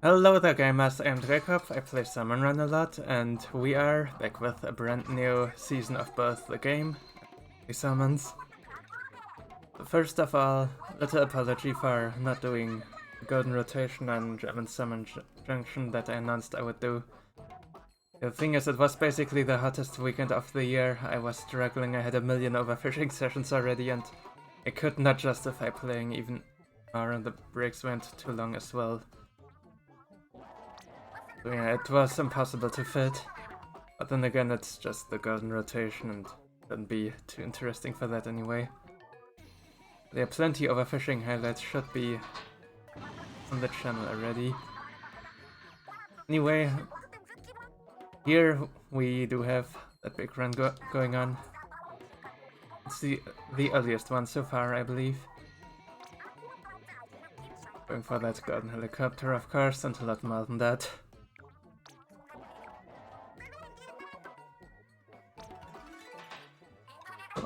Hello there gamers, I'm Drizzle, I play Salmon Run a lot, and we are back with a brand new season of both the game, Daily Salmons. First of all, little apology for not doing Golden Rotation and German Salmon Junction that I announced I would do. The thing is, it was basically the hottest weekend of the year. I was struggling, I had a million overfishing sessions already, and I could not justify playing even more, and the breaks went too long as well. So yeah, it was impossible to fit, but then again it's just the Golden Rotation and shouldn't be too interesting for that anyway. There are plenty of overfishing highlights, should be on the channel already. Anyway, here we do have that big run going on. It's the earliest one so far, I believe. Going for that golden helicopter, of course, and a lot more than that.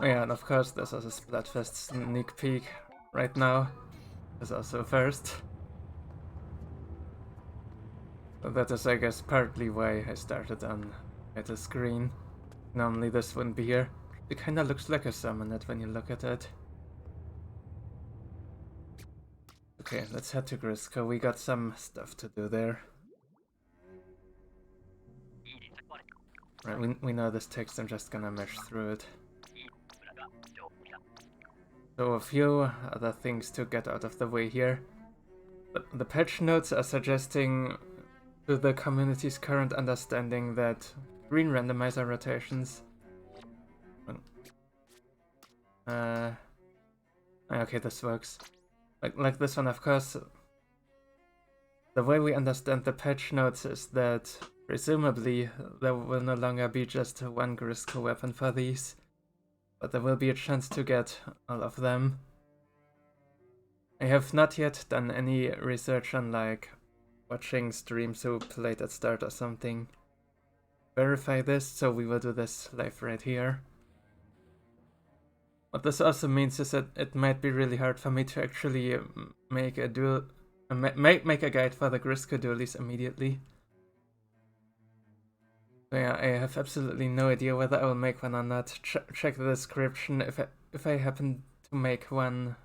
Oh yeah, and of course there's also Splatfest sneak peek right now. There's also first. So that is, I guess, partly why I started on the screen. Normally this wouldn't be here. It kinda looks like a Salmonid when you look at it. Okay, let's head to Grizzco. We got some stuff to do there. Right, we know this text, I'm just gonna mesh through it. So a few other things to get out of the way here. The patch notes are suggesting to the community's current understanding that green randomizer rotations... okay, this works. Like this one, of course. The way we understand the patch notes is that presumably there will no longer be just one Grizzco weapon for these, but there will be a chance to get all of them. I have not yet done any research on like watching streams who played at start or something. Verify this, so we will do this live right here. What this also means is that it might be really hard for me to actually make a make a guide for the Grizzco Dualies immediately. So yeah, I have absolutely no idea whether I will make one or not. Check the description. If I happen to make one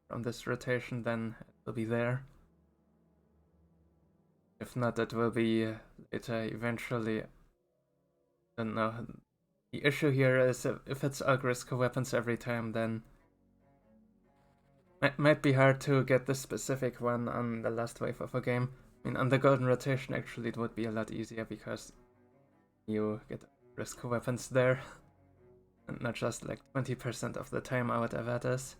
from this rotation, then it will be there. If not, it will be later eventually. I don't know. The issue here is if it's all Grizzco weapons every time, then it might be hard to get the specific one on the last wave of a game. I mean, on the Golden Rotation actually it would be a lot easier because you get Grizzco weapons there, and not just like 20% of the time or whatever it is.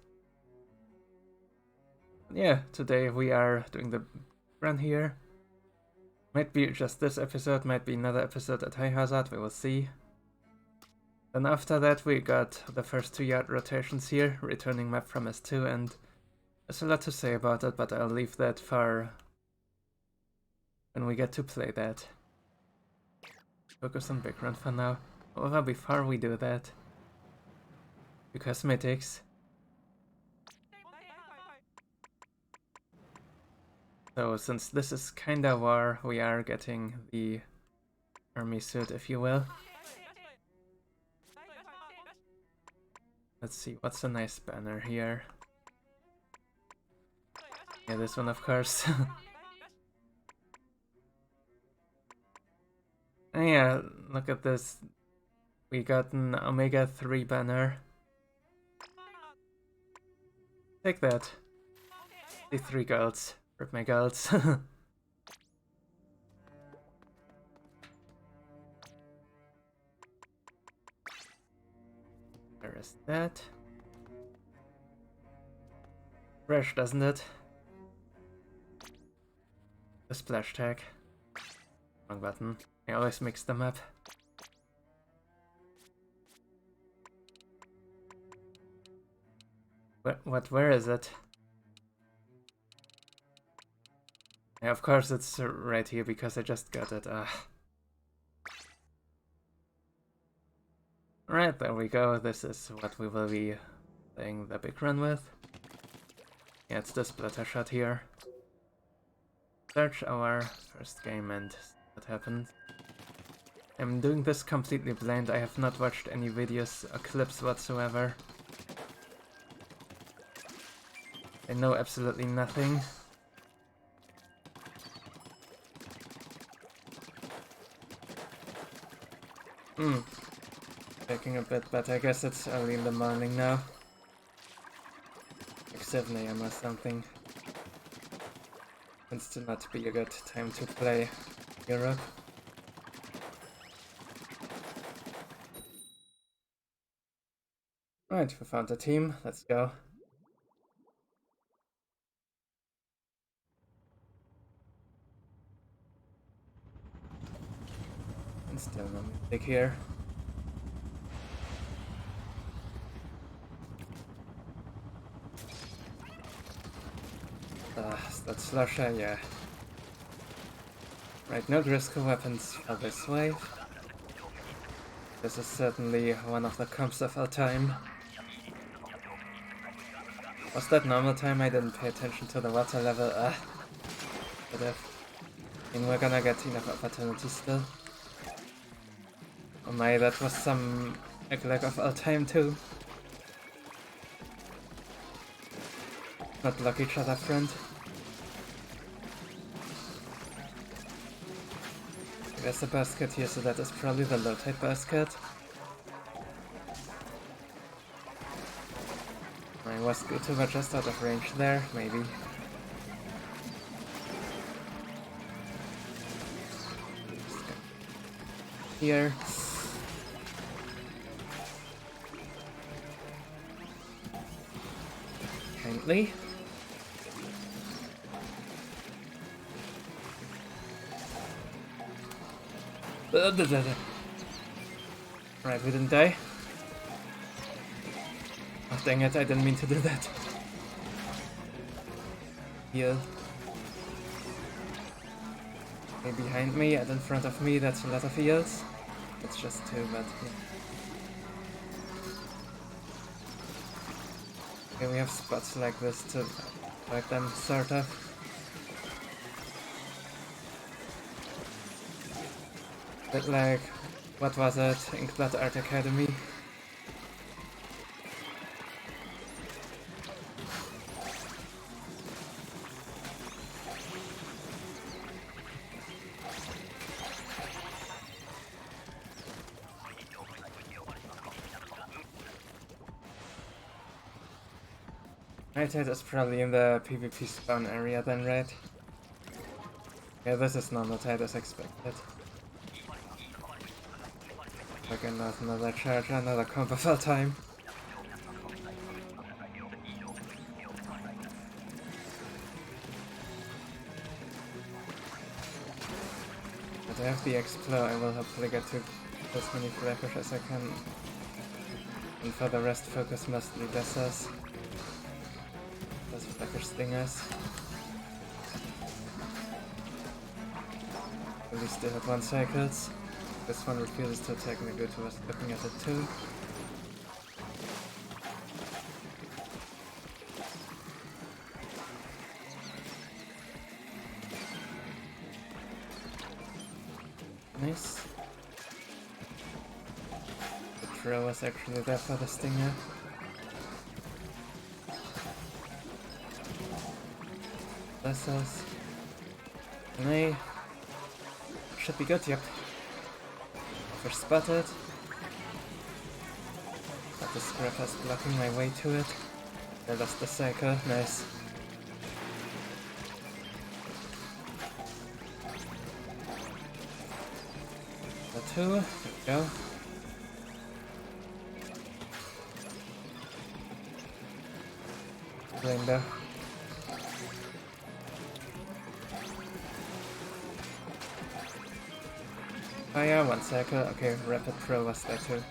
Yeah, today we are doing the run here. Might be just this episode, might be another episode at high hazard, we will see. Then after that we got the first 2 yard rotations here, returning map from S2, and there's a lot to say about it, but I'll leave that for when we get to play that. Focus on big run for now. However, before we do that, do cosmetics. So since this is kinda war, we are getting the army suit, if you will. Let's see, what's a nice banner here? Yeah, this one, of course. And yeah, look at this. We got an Omega 3 banner. Take that. The 3 golds. Rip my golds. Where is that? Fresh, doesn't it? The splash tag. Wrong button. I always mix them up. Where is it? Yeah, of course it's right here because I just got it. Right, there we go. This is what we will be playing the big run with. Yeah, it's the splatter shot here. search our first game and see what happened. I'm doing this completely blind. I have not watched any videos or clips whatsoever. I know absolutely nothing. Taking a bit, but I guess it's early in the morning now. Like 7 AM or something. Tends to not be a good time to play Europe. Right, we found a team. Let's go. And still no music here. That slusher, yeah. Right, no Grizzco weapons for this wave. This is certainly one of the comps of our time. Was that normal time? I didn't pay attention to the water level. But I mean, we're gonna get enough opportunities still. Oh my, that was some lag of our time too. Not block each other, friend. There's a basket here, so that is probably the low tide basket. I was good to were just out of range there, maybe. Here. Kindly. Right, we didn't die. Oh, dang it, I didn't mean to do that. Heal. Okay, behind me and in front of me, that's a lot of heals. It's just two, but yeah. Okay, we have spots like this to like them, sort of. Bit like, what was it, Inkblot Art Academy? Right, it is probably in the PvP spawn area then, right? Yeah, this is normal tide as expected. Again, not another charge, another comp of our time. But I have the Explore, I will hopefully get to as many flappers as I can. And for the rest, focus mostly Dessers. Those flapper stingers. At least they had 1 cycles. This one refuses to attack me, good, was looking at it too. Nice. The throw was actually there for the stinger. Vessels. Nay. Should be good, yep. Fish spotted. But the scrapper's blocking my way to it. I lost the cycle, nice. The 2, there we go. Rainbow. Oh yeah, 1 cycle. Okay, rapid throw was there too.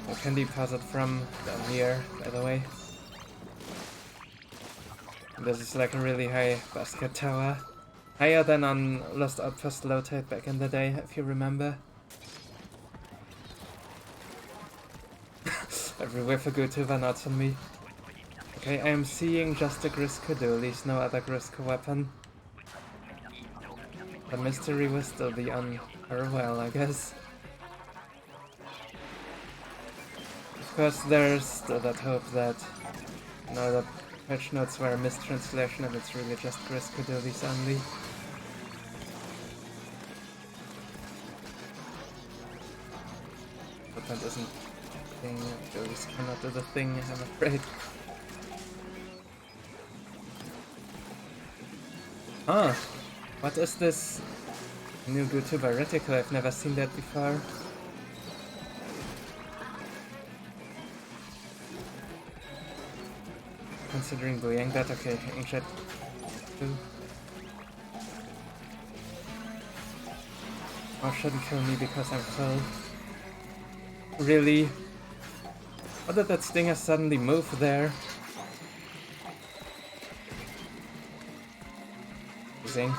We can deposit from down here, by the way. This is like a really high basket tower. Higher than on Lost Outpost low tide back in the day, if you remember. Every whiff a good tuber not on me. Okay, I am seeing just the Grizzco Dualies, no other Grizzco weapon. The mystery will still be on her well, I guess. Of course, there's still that hope that, you know, the patch notes were a mistranslation and it's really just Grizzco Dualies only. But that isn't the thing. Dualies cannot do the thing, I'm afraid. Huh. What is this new YouTuber reticle? I've never seen that before. Considering doing that, okay, ancient too. Oh, shouldn't kill me because I'm full. Really? How did that stinger suddenly move there? Amazing.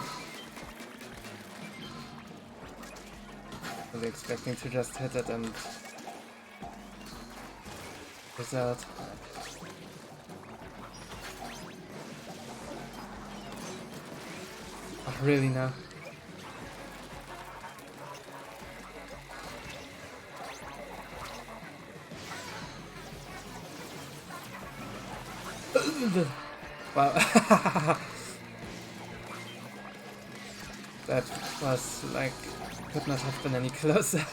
Really expecting to just hit it and result. Oh, really now? Wow. That was like, could not have been any closer.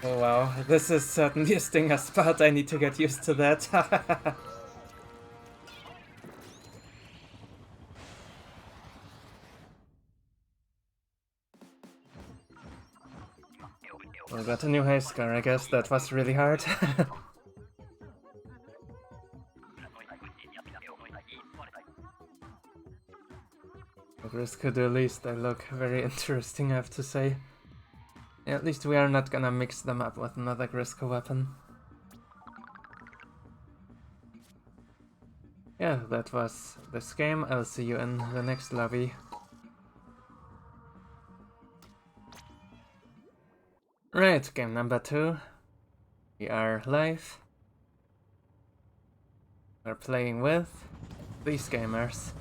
Oh wow, this is certainly a stinger spot, I need to get used to that. I got a new high score, I guess that was really hard. Grizzco Dualies, they look very interesting, I have to say. Yeah, at least we are not gonna mix them up with another Grizzco weapon. Yeah, that was this game. I'll see you in the next lobby. Right, game number 2. We are live. We're playing with these gamers.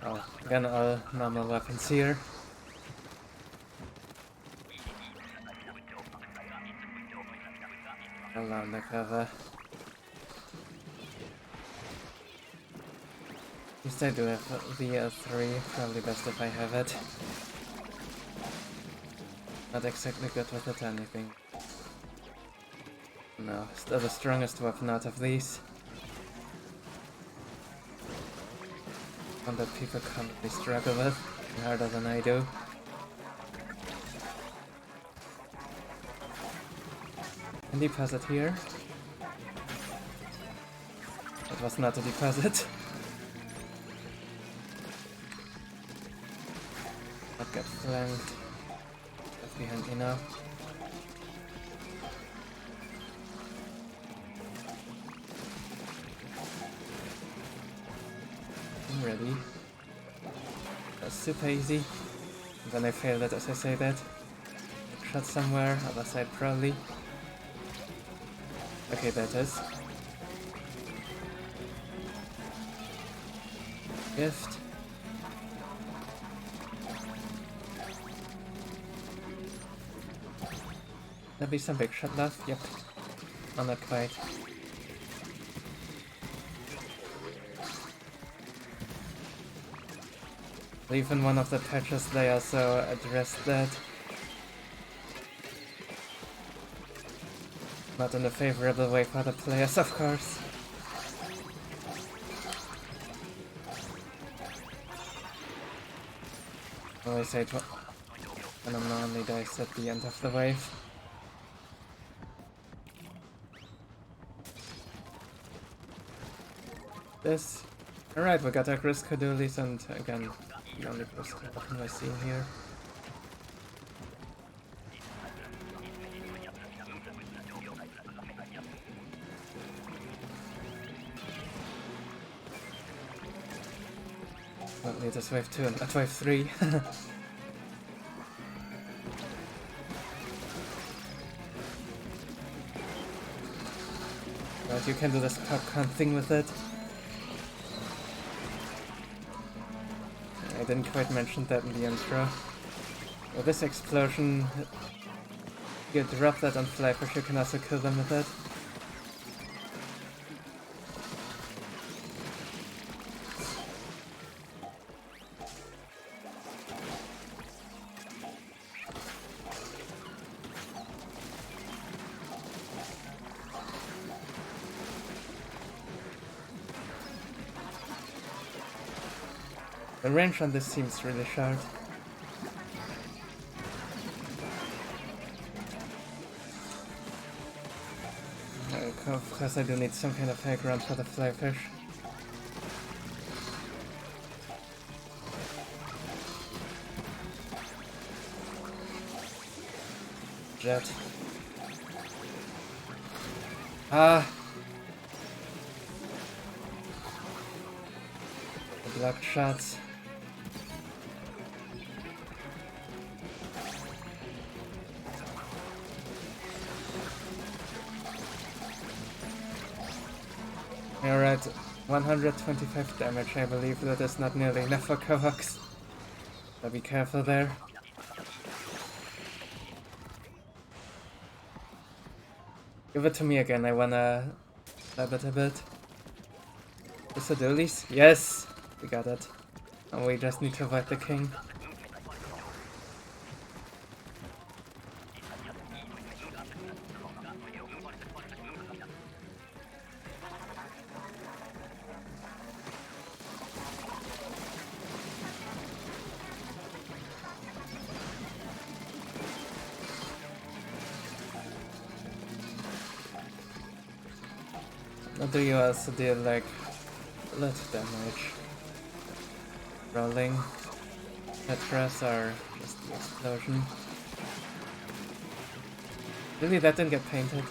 Oh, again, all normal weapons here. Around the cover. At least I do have the L3, probably best if I have it. Not exactly good with it or anything. No, still the strongest weapon out of these. One that people commonly struggle with, harder than I do. Can deposit here. That was not a deposit. Not get flanked. Left behind me now. I'm ready. That's super easy. And then I failed it as I say that. Shot somewhere, other side probably. Okay, that is. Gift. There'll be some big shot left, yep. Oh, not quite. Even one of the patches they also addressed that. Not in a favorable way for the players, of course. Always hate when I'm normally dies at the end of the wave. This. Alright, we got our Grizzco Dualies and again, the only Grizzco weapon I see here. definitely this wave 2 and wave 3. Right, you can do this popcorn thing with it. I didn't quite mention that in the intro. With this explosion, you drop that on flyfish, you can also kill them with it. The range on this seems really short. Of course I do need some kind of high ground for the flyfish. Jet. Ah! The blocked shots. Alright, 125 damage, I believe that is not nearly enough for Cohox. So be careful there. Give it to me again, I wanna stab it a bit. Is it Dualies? Yes! We got it. And we just need to avoid the king. Or do you also deal like a lot of damage? Rolling, Tetras, or just the explosion? Really, that didn't get painted?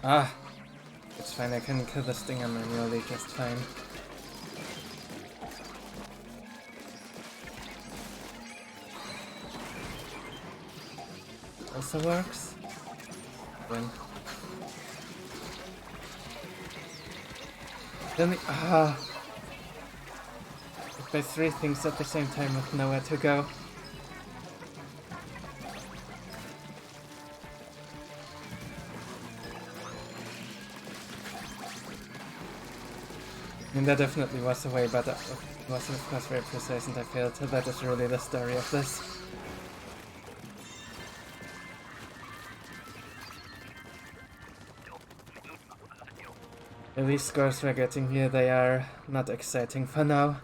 Ah, it's fine, I can kill this thing manually just fine. Also works. Win. If by 3 things at the same time with nowhere to go. I mean, that definitely was the way, but it was of course very precise and I failed. That is really the story of this. At least scores we're getting here, they are not exciting for now.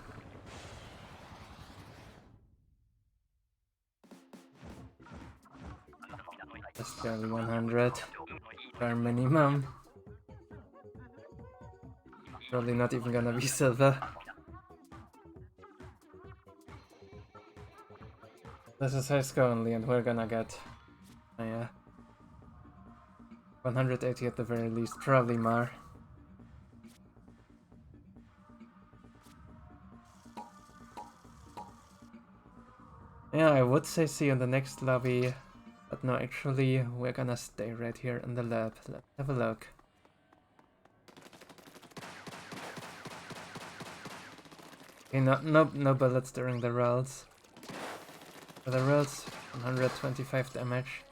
Just barely 100. Our minimum. Probably not even gonna be silver. This is high score only and we're gonna get 180 at the very least, probably more. Yeah, I would say see you in the next lobby, but no, actually we're gonna stay right here in the lab. Let's have a look. Okay, no bullets during the rolls. For the rolls, 125 damage.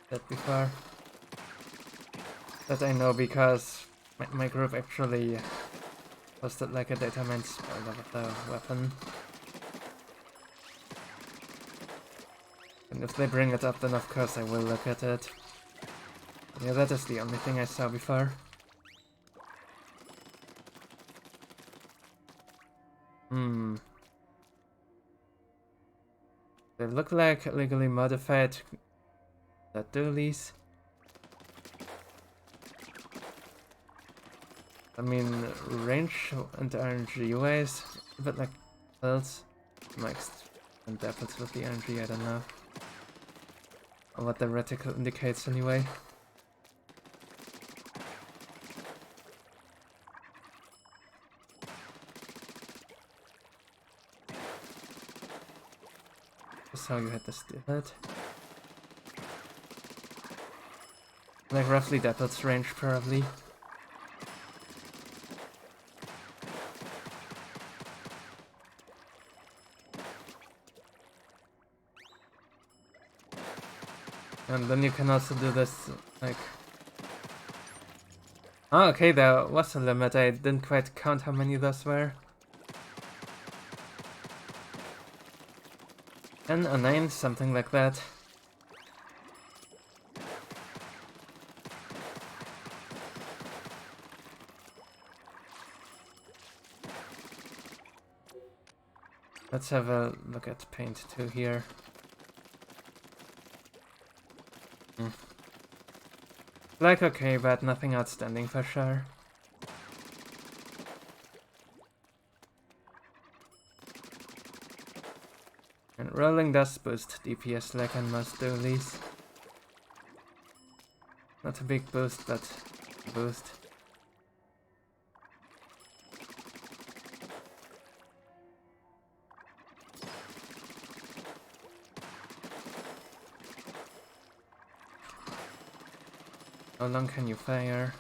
That before. That I know because my group actually posted like a data mine spoiler of the weapon. And if they bring it up, then of course I will look at it. But yeah, that is the only thing I saw before. They look like legally modified Dualies. I mean, range and RNG wise, a bit like pills. Mixed and apples with the RNG, I don't know. Or what the reticle indicates anyway. Just how you had to steal it. Like roughly Dapple's range probably. And then you can also do this, like... Oh, okay, there was a limit. I didn't quite count how many those were. 10 or 9, something like that. Let's have a look at paint 2 here. Like okay, but nothing outstanding for sure. And rolling does boost DPS like on most dualies. Not a big boost, but a boost. How long can you fire?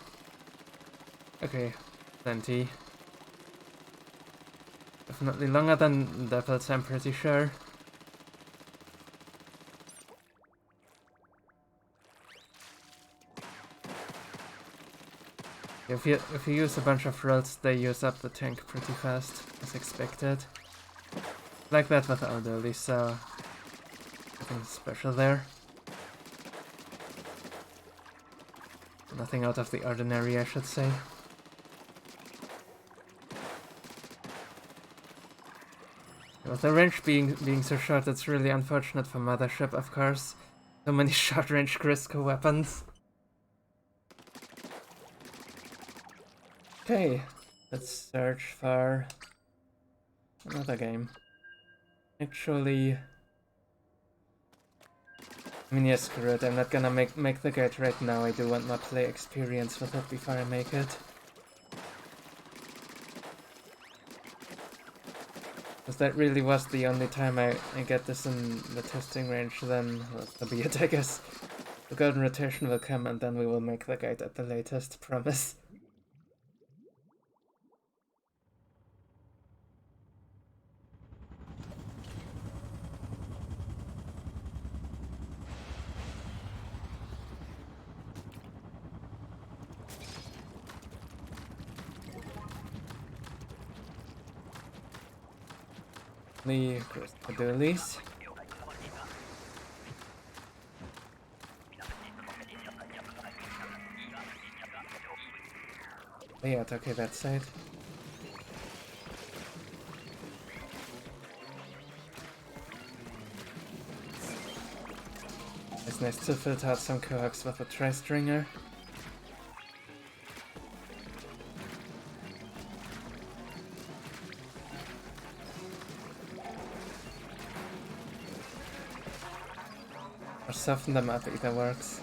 Okay, plenty. Definitely longer than Devils, I'm pretty sure. If you use a bunch of rolls, they use up the tank pretty fast, as expected. Like that with Elderly, so nothing special there. Nothing out of the ordinary, I should say. With the range being so short, it's really unfortunate for Mothership, of course. So many short-range Grizzco weapons. Okay, let's search for another game. Actually, I mean, yeah, screw it. I'm not gonna make the guide right now. I do want my play experience with it before I make it. Because that really was the only time I get this in the testing range, then well, that'll be it, I guess. The golden rotation will come and then we will make the guide at the latest, promise. The Dualies. Oh yeah, okay, that side. It's nice to filter out some cohocks with a tri-stringer. Or soften them up, either works.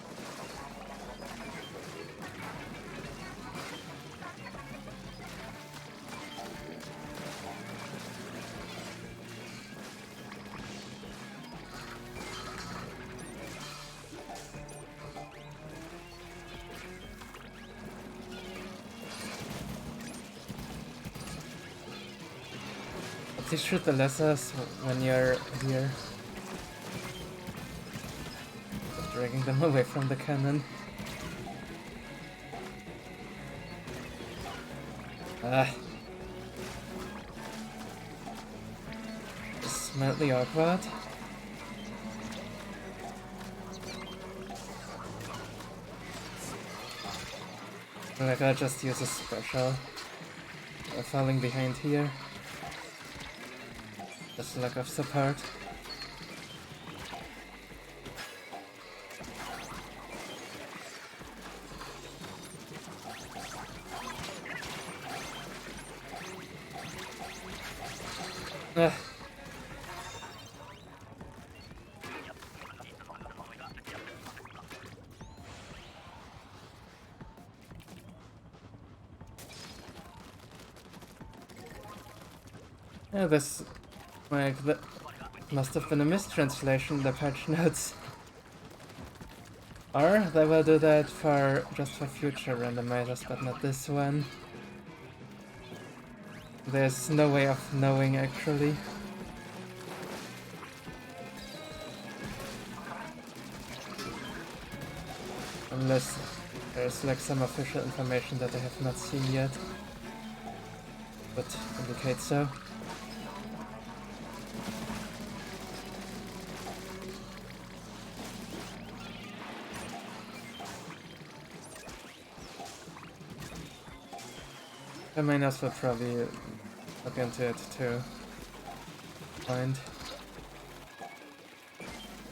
Please shoot the lessers when you're here. Dragging them away from the cannon. Ah. Slightly awkward. Like I'll just use a special. Falling behind here. Just lack of support. Ugh. Yeah, this must have been a mistranslation in the patch notes. Or they will do that just for future randomizers, but not this one. There's no way of knowing actually. Unless there's like some official information that I have not seen yet. Would indicate so. I might as well probably look into it too. Find.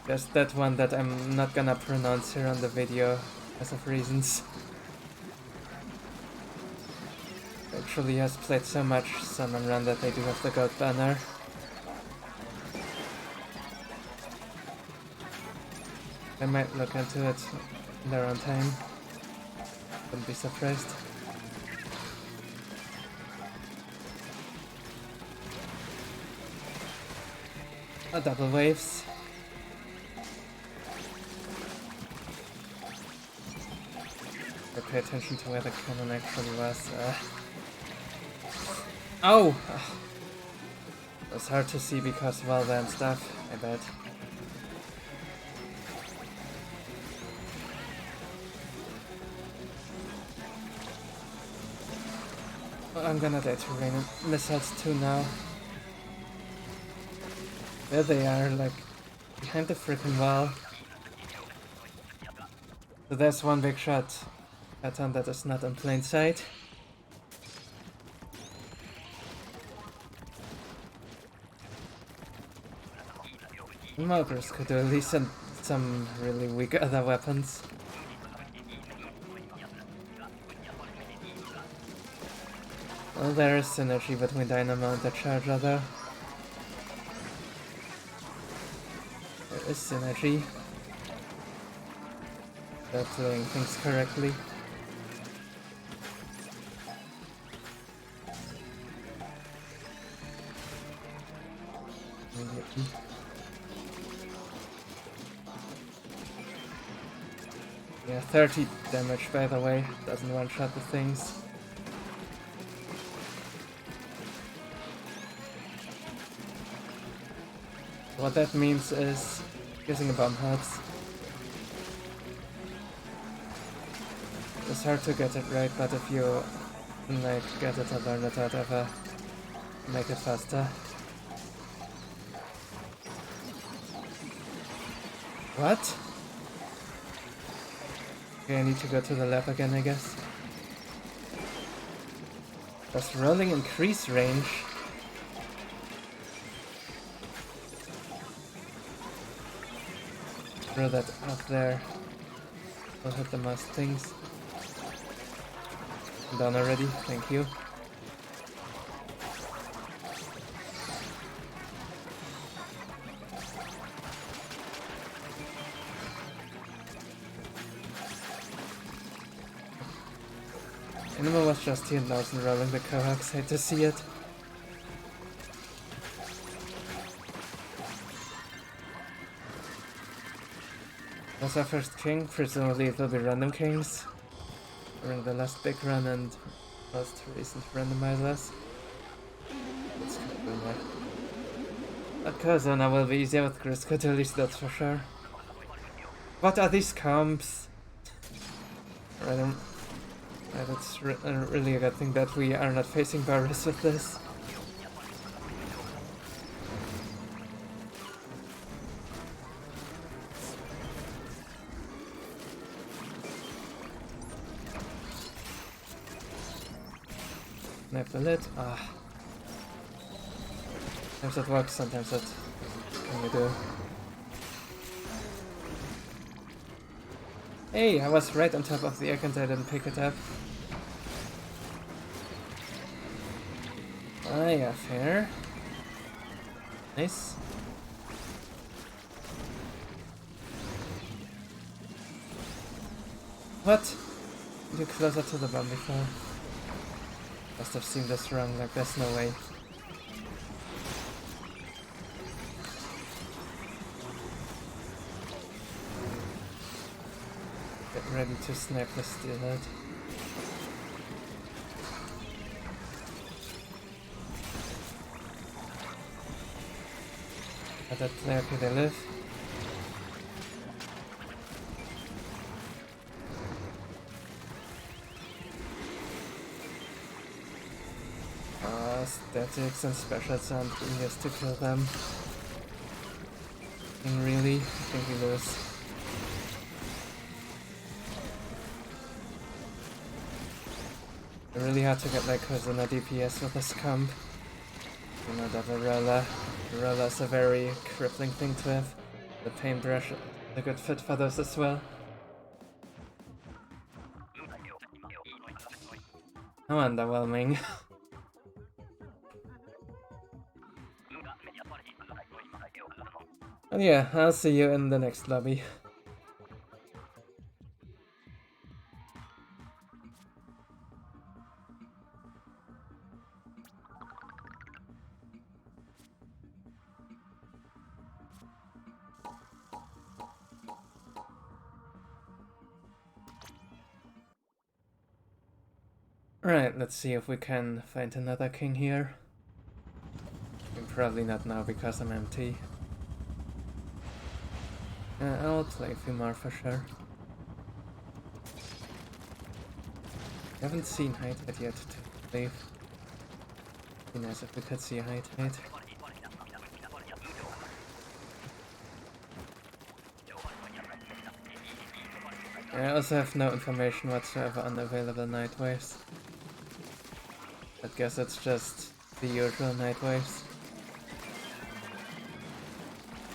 There's that one that I'm not gonna pronounce here on the video because of reasons. Actually has played so much Salmon Run that they do have the goat banner. I might look into it in their own time. Wouldn't be surprised. Double waves. Or pay attention to where the cannon actually was. Oh! It was hard to see because of all that stuff, I bet. Well, I'm gonna die to rain missiles too now. There they are, like, behind the freaking wall. So there's one big shot pattern that is not in plain sight. Grizzco could at least send some really weak other weapons. Well, there is synergy between Dynamo and the Charger though. There is synergy. They're doing things correctly. Yeah, 30 damage by the way, doesn't one-shot the things. What that means is using a bomb helps. It's hard to get it right, but if you like get it or learn it out ever, make it faster. What? Okay, I need to go to the lab again, I guess. Does rolling increase range? Throw that up there. Will hit the most things. I'm done already, thank you. Animal was just here and wasn't rolling the Cohox, hate to see it. That's our first king, presumably it will be random kings. During the last big run and most recent randomizers. It's Cohozuna. But Cohozuna will be easier with Grizzco, at least that's for sure. What are these comps? It's really a good thing that we are not facing Boris with this. Snipe the lid. Ah. Sometimes it works, sometimes it can you do. Hey, I was right on top of the egg and I didn't pick it up. Ah, yeah, fair. Nice. What? You're closer to the bomb before. Must have seen this wrong, like there's no way. Get ready to snipe the steelhead. Let that player where they live. Statics and specials aren't being used to kill them. And really, I think we lose. It's really hard to get like Cohozuna DPS with this comp. You know that Varela is a very crippling thing to have. The paintbrush is a good fit for those as well. How underwhelming. And yeah, I'll see you in the next lobby. Alright, let's see if we can find another king here. Probably not now because I'm empty. I'll play a few more for sure. Haven't seen Hide yet to believe. Be nice if we could see Hide. I also have no information whatsoever on available night waves. I guess it's just the usual night waves.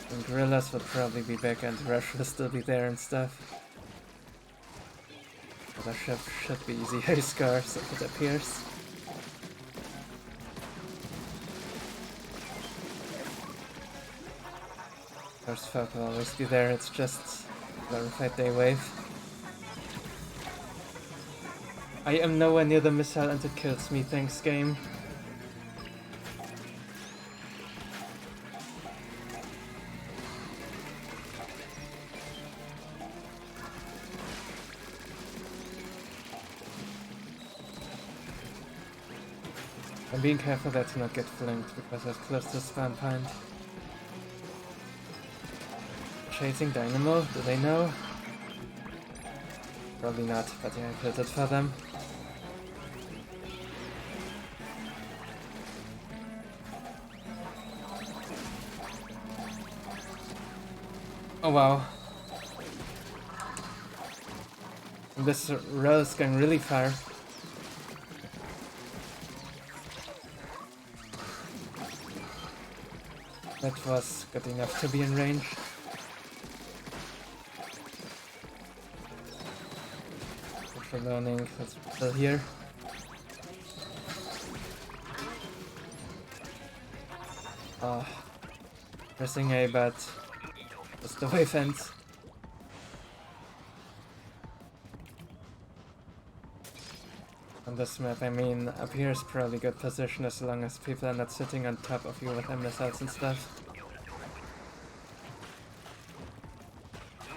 And Gorillas will probably be back and Rush will still be there and stuff. But that should be easy high scars if it appears. Of course, folk will always be there, it's just glorified day wave. I am nowhere near the missile and it kills me, thanks game. I'm being careful there to not get flanked because I was close to spawn point. Chasing Dynamo, do they know? Probably not, but yeah, I killed it for them. Oh wow. This row is going really far. That was good enough to be in range. Good for learning, that's still here. Pressing A, but just the wave ends. On this map, I mean, up here is probably good position as long as people are not sitting on top of you with their missiles and stuff.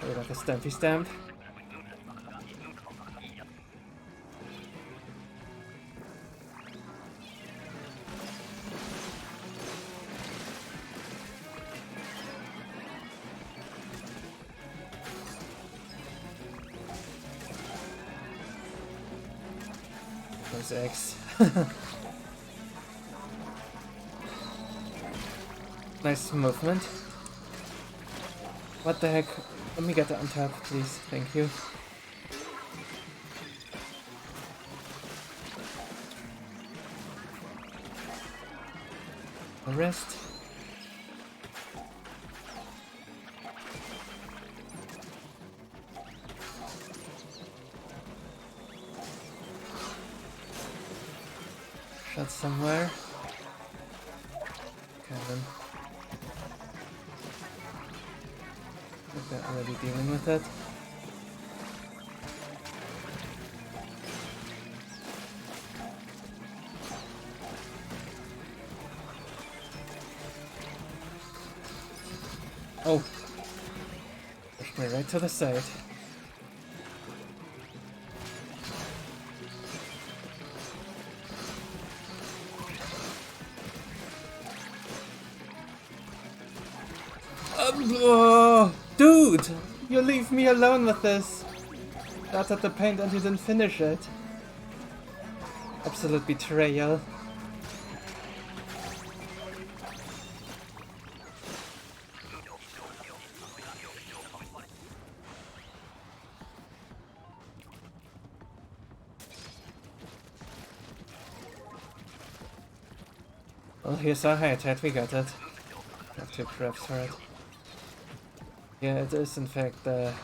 We got a Stampy Stamp. Those eggs. Nice movement. What the heck? Let me get that on top, please. Thank you. The rest. Shot somewhere. Cannon. they're already dealing with it. Oh! Pushed me right to the side. Oh, dude! You leave me alone with this! Started the paint and you didn't finish it. Absolute betrayal. Well, here's our habitat, we got it. Have 2 crabs for it. Yeah, it is in fact the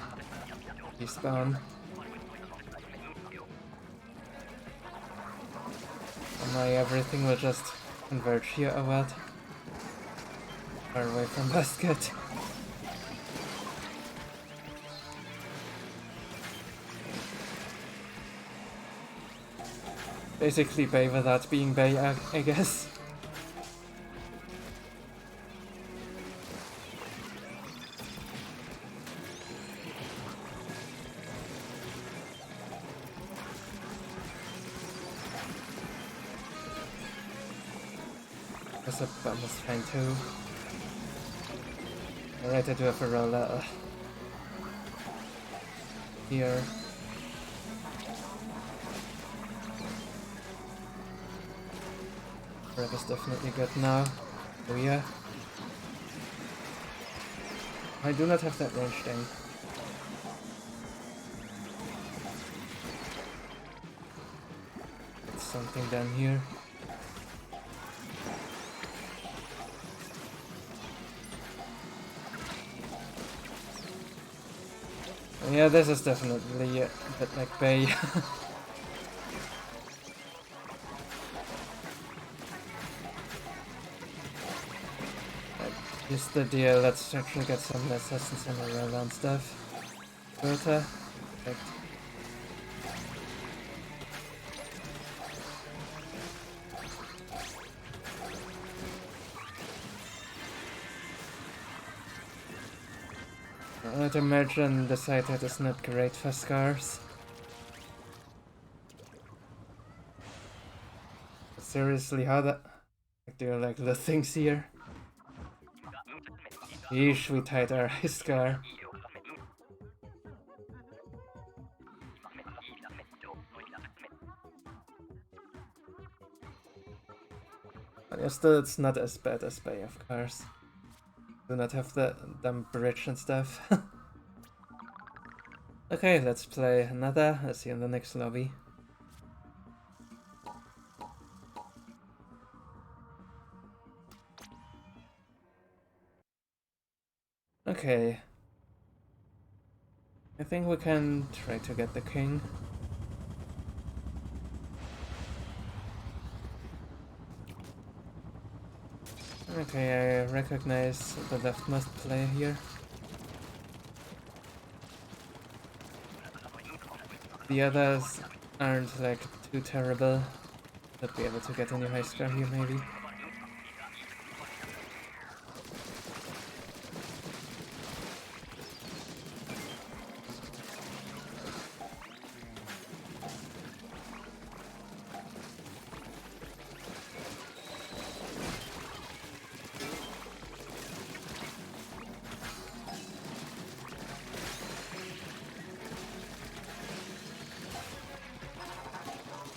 respawn. Oh my, everything will just converge here or what? Far away from basket. Basically bay without being bay, I guess. That's almost fine too. Alright, I do have a roller here. Grab is definitely good now. Oh yeah. I do not have that range thing. It's something down here. Yeah, this is definitely a bit like bay. Here's the deal, let's actually get some assassins on the around stuff. Filter. Perfect. I'd imagine the side that is not great for scars. But seriously, how the heck do you like the things here? Yeesh, we tied our eye scar. But yeah, still, it's not as bad as Bay, of course. Do not have the dumb bridge and stuff. Okay, let's play another. I'll see you in the next lobby. Okay. I think we can try to get the king. Okay, I recognize the leftmost player here. The others aren't like too terrible. Should be able to get a new high score here maybe.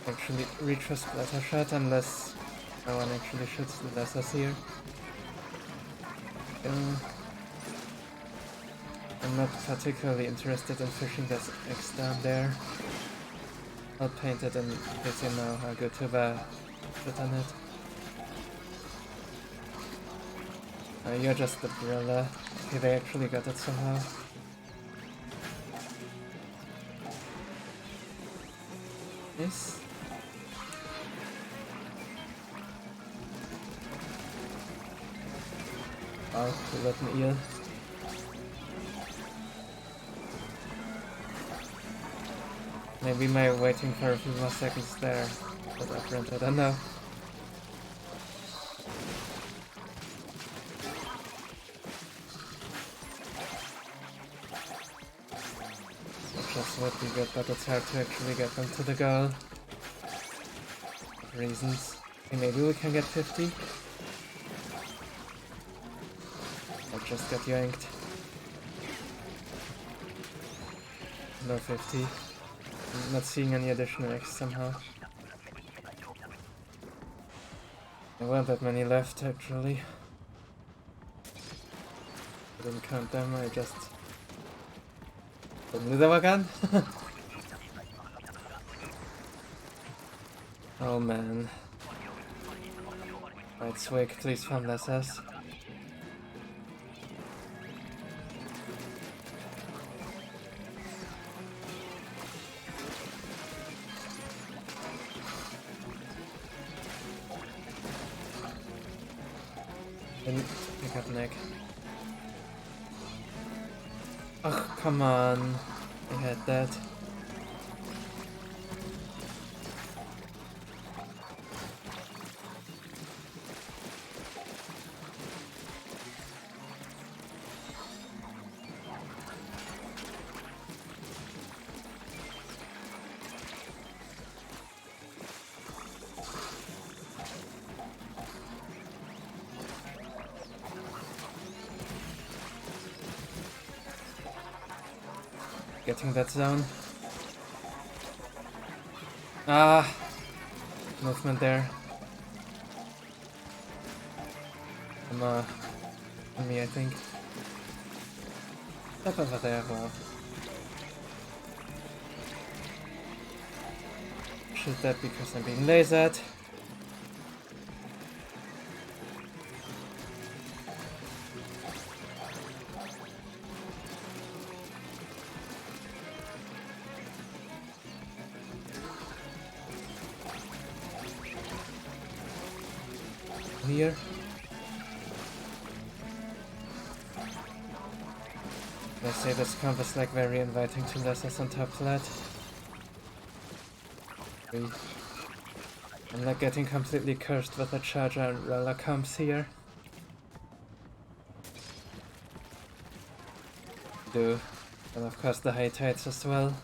Actually reach for splatter shot unless no one actually shoots the lessers here. I'm not particularly interested in fishing this X down there. I'll paint it in case you know how good tuba shoot on it. You're just the brilla. Okay, they actually got it somehow. Nice. Oh, we got an eel. Maybe my waiting for a few more seconds there was apparent, I don't know. Just would be good, but it's hard to actually get them to the goal. For reasons. Okay, maybe we can get 50. I just got yanked. No 50. I'm not seeing any additional X somehow. There weren't that many left actually. I didn't count them, I just didn't do them again. Oh man. Right, Swig, please found SS. Didn't pick up Nick. Oh, come on. I had that. Getting that zone. Ah, movement there. On me, I think. Step over there, well. Shoot that because I'm being lasered. Here. I say this comp is like very inviting to lessons on top flat. I'm not getting completely cursed with the charger and roller comps here. Do. And of course the high tides as well.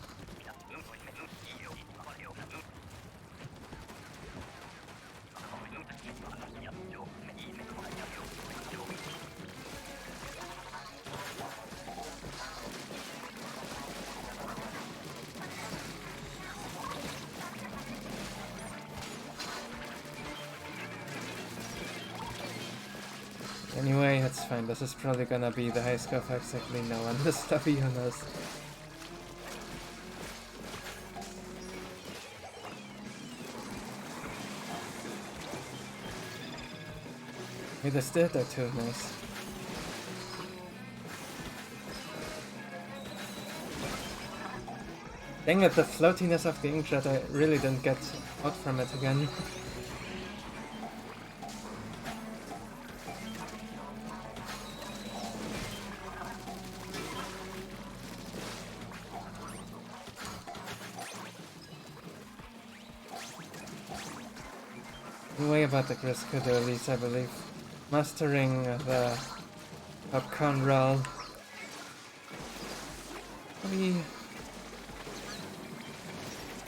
Anyway, it's fine. This is probably gonna be the high score for exactly no one. This stuffy, who knows. Hey, this did that too, nice. Dang it, the floatiness of the inkjet, I really didn't get out from it again. Way about the Grizzco Dualies, I believe. Mastering the popcorn roll. Probably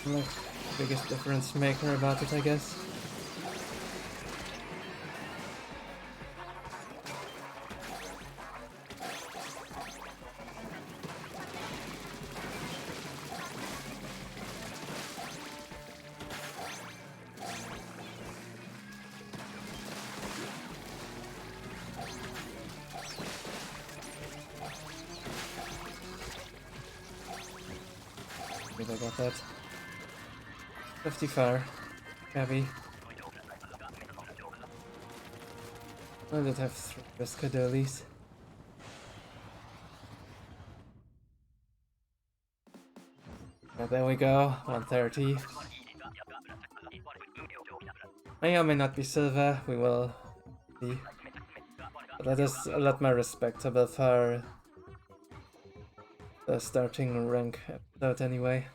like biggest difference maker about it, I guess. I got that. 54. Heavy. I did have 3 Grizzco Dualies. Yeah, there we go. 130. May or may not be silver, we will see. But that is a lot more respectable for the starting rank episode anyway.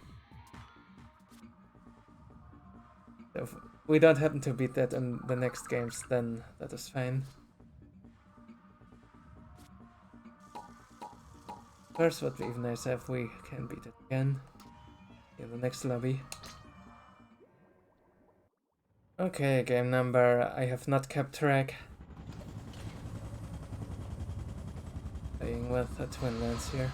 If we don't happen to beat that in the next games, then that is fine. First, would be even nicer if we can beat it again in the next lobby. Okay, game number. I have not kept track. Playing with a twin lens here.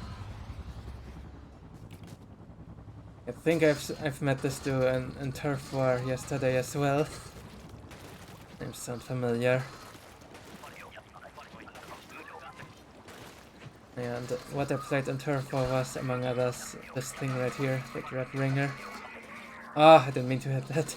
I think I've met this dude in Turf War yesterday as well. Names sound familiar. And what I played in Turf War was, among others, this thing right here, the Red Ringer. Ah, I didn't mean to hit that.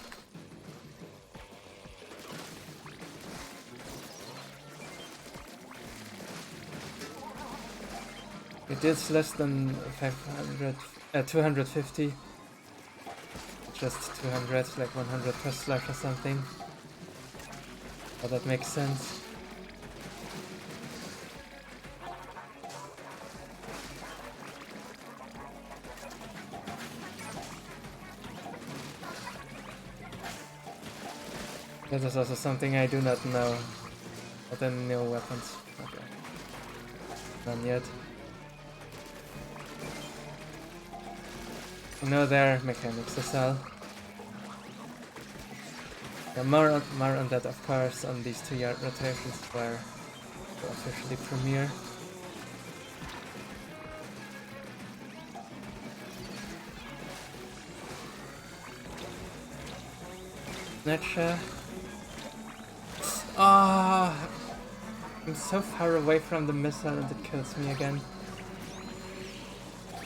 It is less than 250. Just 200, like 100 per slash or something. Oh, that makes sense. That is also something I do not know. What any new weapons? Okay. None yet. You know their mechanics as well. Yeah, more on that, of course, on these 2-yard rotations where they officially premiere. Snatcher. Ah, I'm so far away from the missile and it kills me again.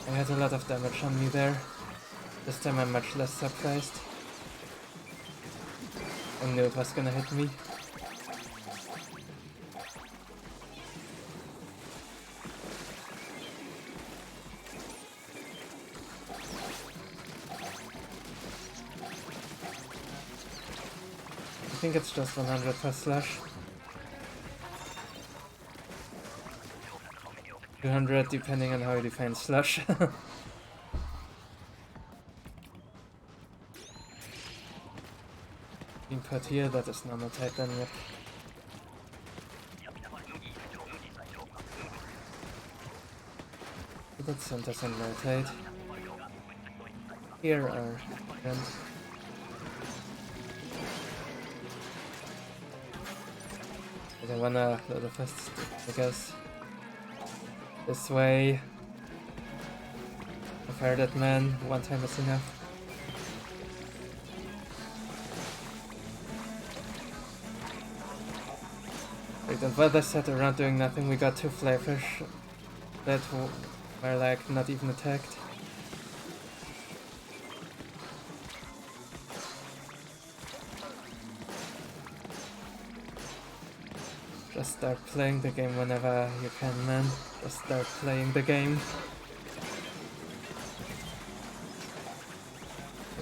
I had a lot of damage on me there. This time I'm much less surprised. I knew it was gonna hit me. I think it's just 100 per slash. 200 depending on how you define slash. Input here, that is normal type then, yep. That's 10% rotate. Here are end. I don't wanna load the first, I guess. This way. I fired that man, one time is enough. Wait, and while they sat around doing nothing, we got 2 flyfish that were like not even attacked. Just start playing the game whenever you can, man. Just start playing the game.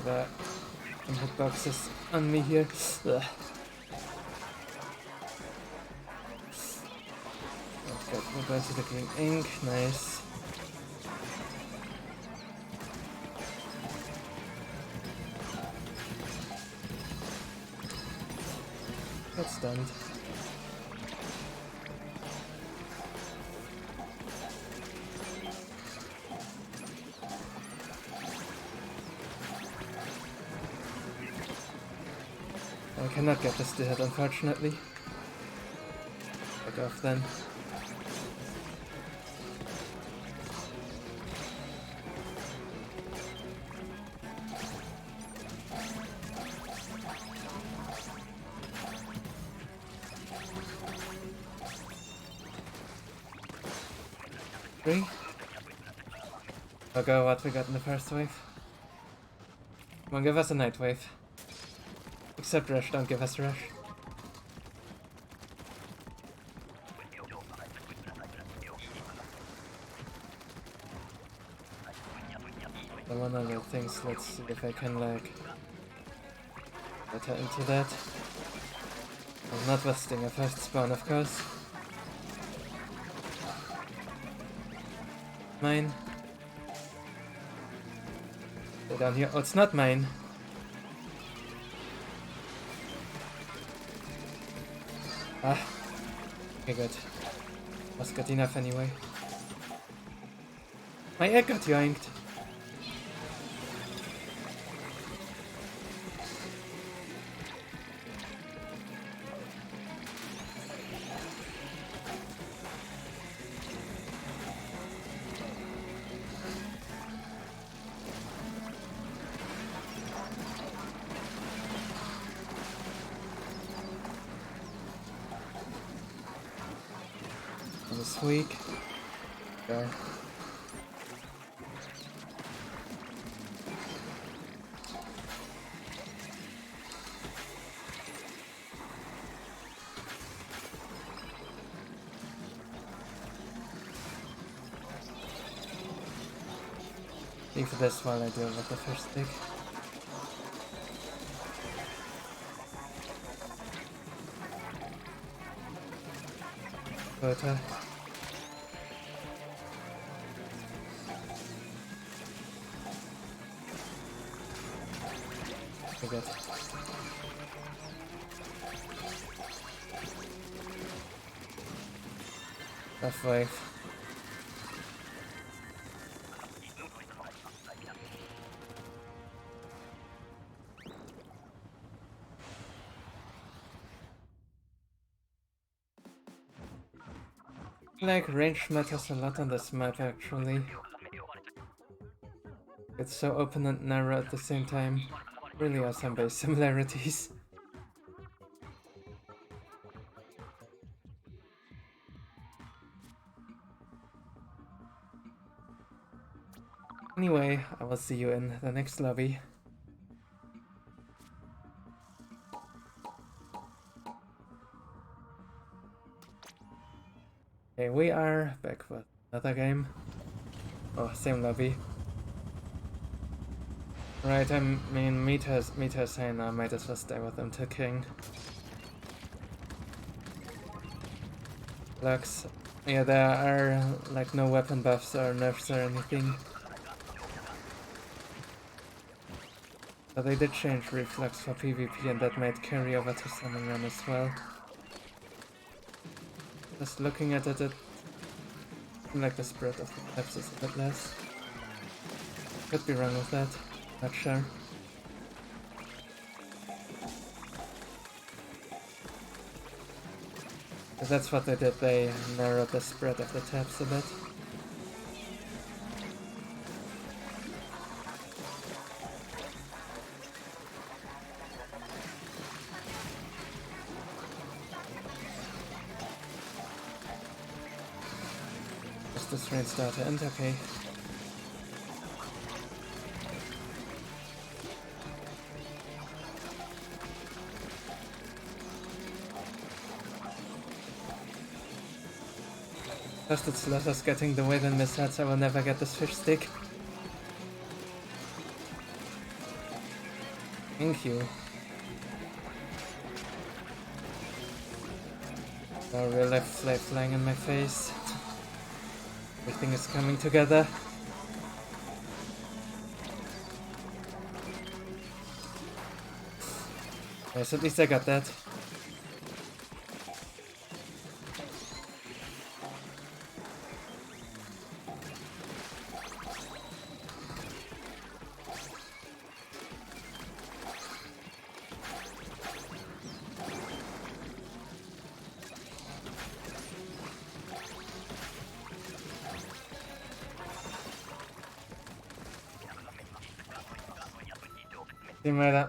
There are some hitboxes on me here. Ugh. Okay, we'll go to the green ink. Nice. That's stunned. I cannot get this to hit, unfortunately. Back off then. Three. I'll go what we got in the first wave. Come on, give us a night wave. Except rush, don't give us rush. The one other things, let's see if I can like get her into that. I'm not wasting a first spawn, of course. Mine. Stay down here. Oh, it's not mine. Ah, okay, good. Was good enough anyway. My egg got yoinked. This week. Go. Leave this while I deal with the first stick. Quota. Good. Left wave. Like range matters a lot on this map actually. It's so open and narrow at the same time. Really are some base similarities. Anyway, I will see you in the next lobby. Okay, we are back with another game. Oh, same lobby. Right, I mean, Mita's saying I might as well stay with them to King. Lux. Yeah, there are like no weapon buffs or nerfs or anything. But they did change reflux for PvP and that might carry over to Salmon Run as well. Just looking at it, it seems like the spread of the tabs is a bit less. Could be wrong with that. Not sure. But that's what they did, they narrowed the spread of the tabs a bit. Is this rain start to end? Okay. Just it's Slaughter's getting the way than Miss Hats, I will never get this fish stick. Thank you. Oh, real life flag flying in my face. Everything is coming together. Yes, at least I got that.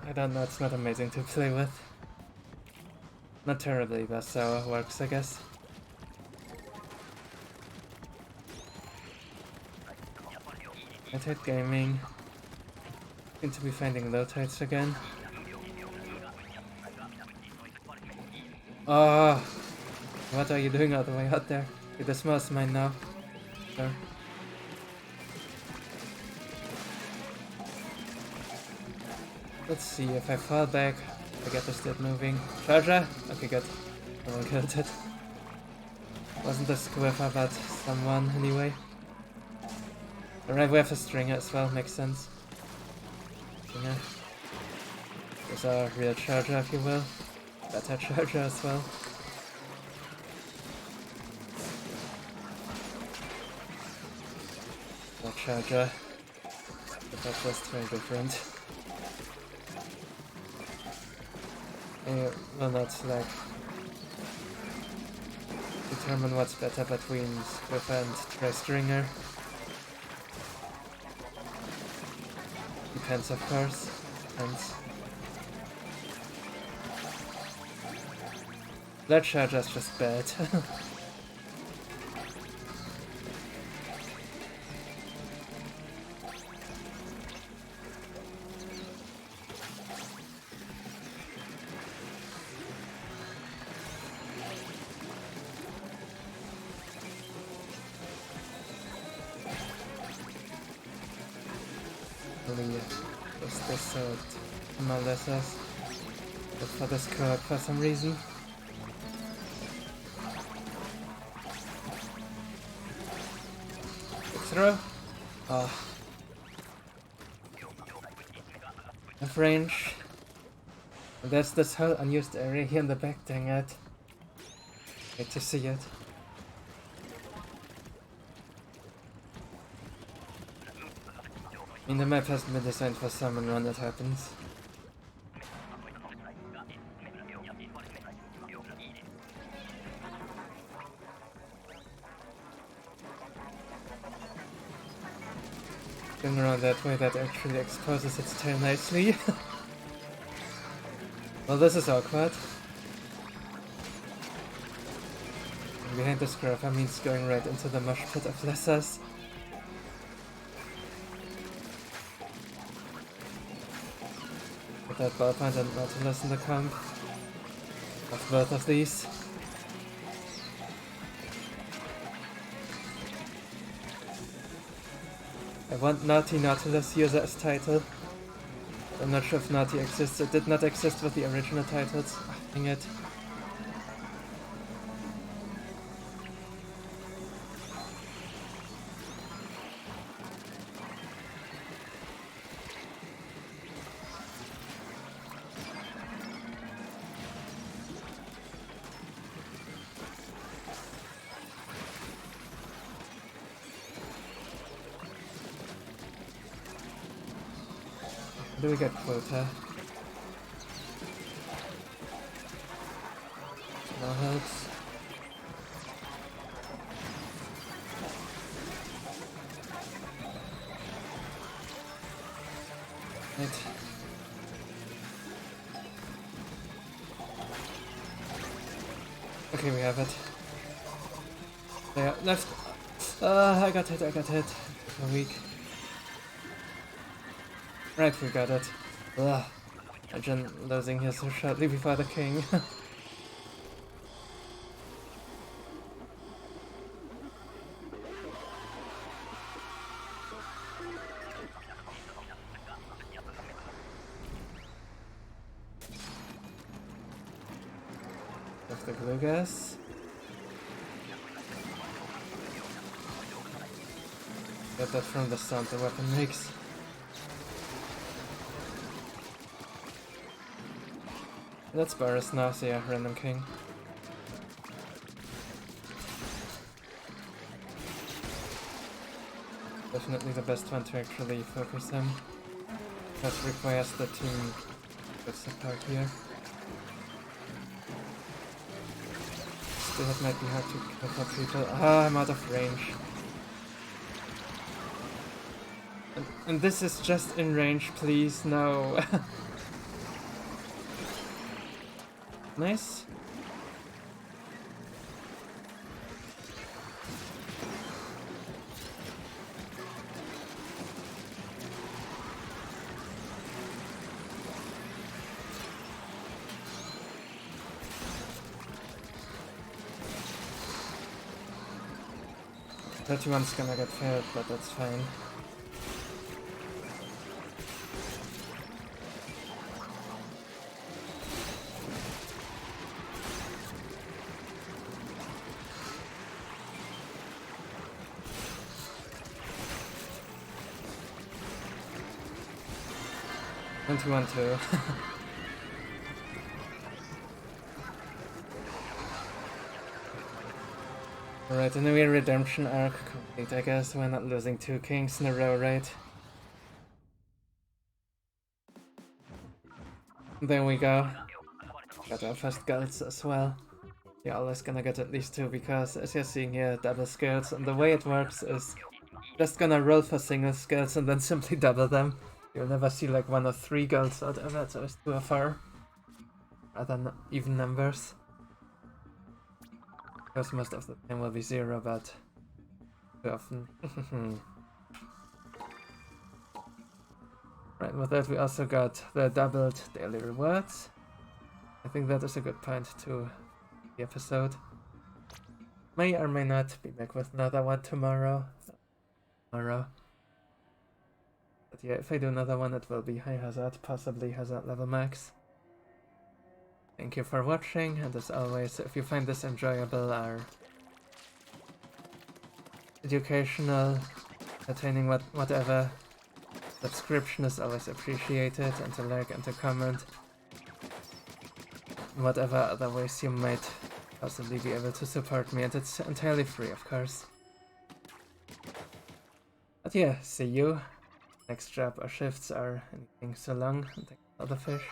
I don't know, it's not amazing to play with. Not terribly, but so it works, I guess. Tide Gaming. Seem to be finding low tides again. Oh, what are you doing all the way out there? The smell's mine now. Sure. Let's see if I fall back. I get this dead moving. Charger? Okay, good. No one killed it. Wasn't a squiffer, but someone anyway. Alright, we have a stringer as well, makes sense. Stringer. There's a real charger, if you will. Better charger as well. charger. But that's just very different. I will not like determine what's better between Squiff and Dry-Stringer. Depends, of course. Depends. That charger's just bad. Was this Malessas for this card for some reason. Throw? Oh. Of range. There's this whole unused area here in the back, dang it. Hate to see it. I mean, the map hasn't been designed for Salmon Run, it happens. Going around that way, that actually exposes its tail nicely. Well, this is awkward. And behind the scrapper means going right into the mush pit of Lessers. With that ballpoint and Nautilus in the camp. Of both of these. I want Naughty Nautilus user as title. I'm not sure if Naughty exists. It did not exist with the original titles. Oh, dang it. Do we get quota? No helps. Right. Okay, we have it. There, left. I got hit. I'm weak. Right, we got it. Ugh. Imagine losing here so shortly before the king. Of the glue gas. Get that from the sound the weapon makes. Let's Boris now, so yeah, random king. Definitely the best one to actually focus him. That requires the team good support here. Still, it might be hard to kill for people. Ah, I'm out of range. And this is just in range, please, no. Nice. That one's gonna get failed, but that's fine. And 2-1-2. Alright, a new redemption arc complete, I guess. We're not losing 2 kings in a row, right? There we go. Got our first guards as well. You're always gonna get at least 2 because, as you're seeing here, double skills, and the way it works is just gonna roll for single skills and then simply double them. You'll never see like 1 or 3 girls out ever, it's always 2 or 4. Rather than even numbers. Because most of the time will be 0, but too often. Right, with that we also got the doubled daily rewards. I think that is a good point to the episode. May or may not be back with another one tomorrow. But yeah, if I do another one it will be high hazard, possibly hazard level max. Thank you for watching, and as always, if you find this enjoyable or educational, entertaining, whatever, subscription is always appreciated, and a like and a comment. In whatever other ways you might possibly be able to support me, and it's entirely free, of course. But yeah, see you. Next job or shifts or anything so long, and thanks for the fish.